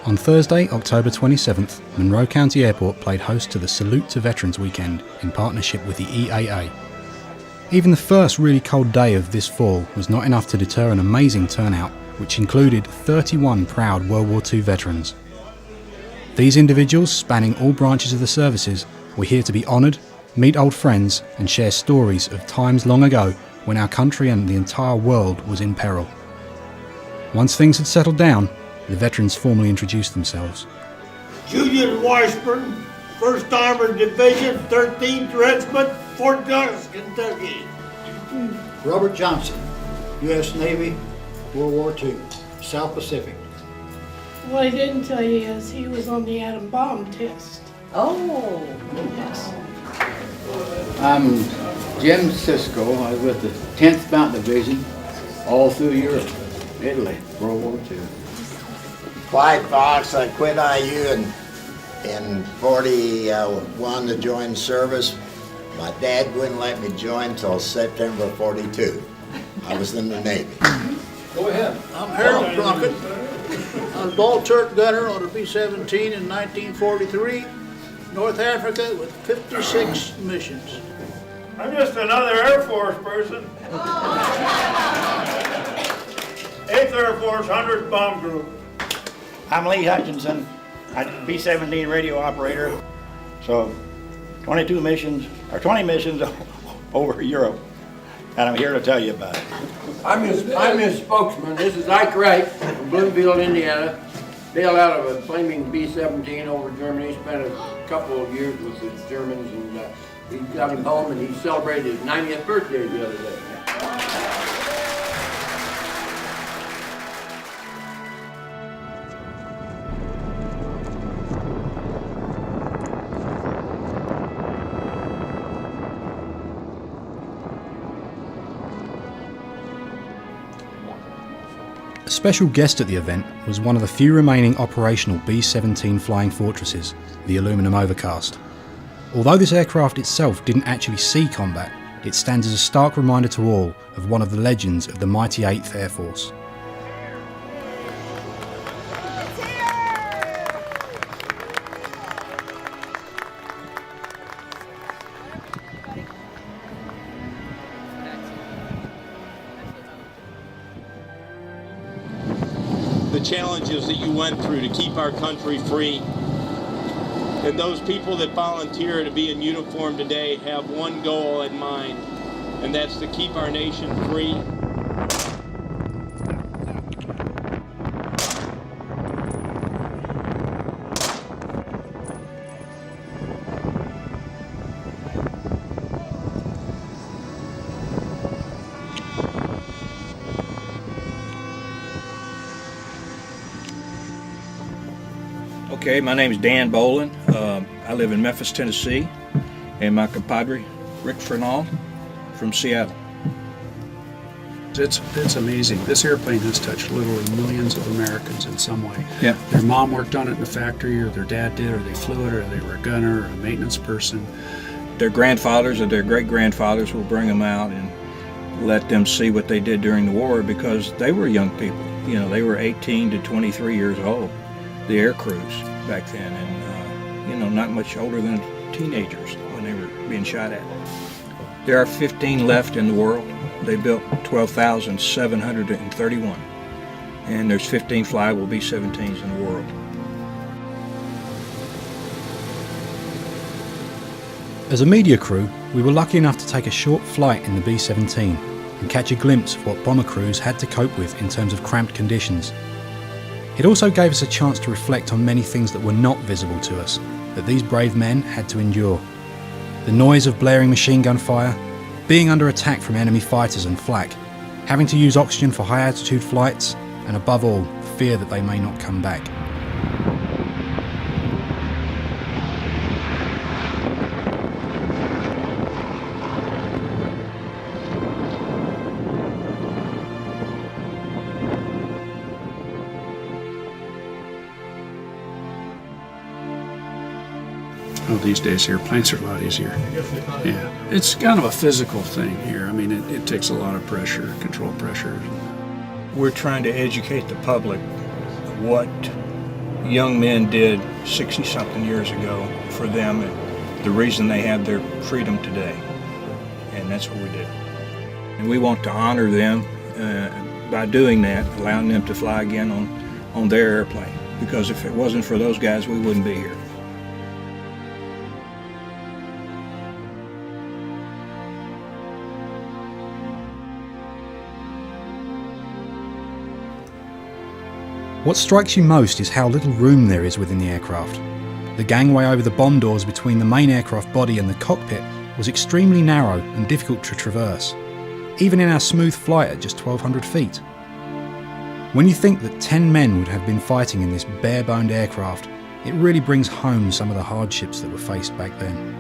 On Thursday, October 27th, Monroe County Airport played host to the Salute to Veterans Weekend in partnership with the EAA. Even the first really cold day of this fall was not enough to deter an amazing turnout, which included 31 proud World War II veterans. These individuals, spanning all branches of the services, were here to be honoured, meet old friends and share stories of times long ago when our country and the entire world was in peril. Once things had settled down, the veterans formally introduced themselves. Julian Washburn, 1st Armored Division, 13th Regiment, Fort Douglas, Kentucky. Robert Johnson, U.S. Navy, World War II, South Pacific. What I didn't tell you is he was on the atom bomb test. Oh. Yes. I'm Jim Cisco. I was with the 10th Mountain Division all through Europe, Italy, World War II. Clyde Fox, I quit IU in 41 to join service. My dad wouldn't let me join until September 42. I was in the Navy. Go ahead. I'm Harold Crockett. I was ball turret gunner on a B-17 in 1943, North Africa with 56 missions. I'm just another Air Force person. 8th Air Force, 100th Bomb Group. I'm Lee Hutchinson, I'm B-17 radio operator. So 20 missions over Europe, and I'm here to tell you about it. I'm his spokesman. This is Ike Wright from Bloomfield, Indiana. Bailed out of a flaming B-17 over Germany. Spent a couple of years with the Germans, and he got him home, and he celebrated his 90th birthday the other day. A special guest at the event was one of the few remaining operational B-17 flying fortresses, the Aluminum Overcast. Although this aircraft itself didn't actually see combat, it stands as a stark reminder to all of one of the legends of the mighty 8th Air Force. The challenges that you went through to keep our country free. And those people that volunteer to be in uniform today have one goal in mind, and that's to keep our nation free. Okay, my name is Dan Bolin. I live in Memphis, Tennessee, and my compadre, Rick Fernald, from Seattle. It's amazing. This airplane has touched literally millions of Americans in some way. Yeah. Their mom worked on it in the factory, or their dad did, or they flew it, or they were a gunner, or a maintenance person. Their grandfathers or their great-grandfathers will bring them out and let them see what they did during the war, because they were young people. You know, they were 18 to 23 years old, the air crews back then, and not much older than teenagers when they were being shot at. There are 15 left in the world. They built 12,731, and there's 15 flyable B-17s in the world. As a media crew, we were lucky enough to take a short flight in the B-17 and catch a glimpse of what bomber crews had to cope with in terms of cramped conditions. It also gave us a chance to reflect on many things that were not visible to us, that these brave men had to endure. The noise of blaring machine gun fire, being under attack from enemy fighters and flak, having to use oxygen for high altitude flights, and above all, fear that they may not come back. Oh, these days airplanes are a lot easier. Yeah, it's kind of a physical thing here. I mean, it takes a lot of pressure, control pressure. We're trying to educate the public what young men did 60-something years ago for them, and the reason they have their freedom today. And that's what we did. And we want to honor them by doing that, allowing them to fly again on their airplane. Because if it wasn't for those guys, we wouldn't be here. What strikes you most is how little room there is within the aircraft. The gangway over the bomb doors between the main aircraft body and the cockpit was extremely narrow and difficult to traverse, even in our smooth flight at just 1,200 feet. When you think that 10 men would have been fighting in this bare-boned aircraft, it really brings home some of the hardships that were faced back then.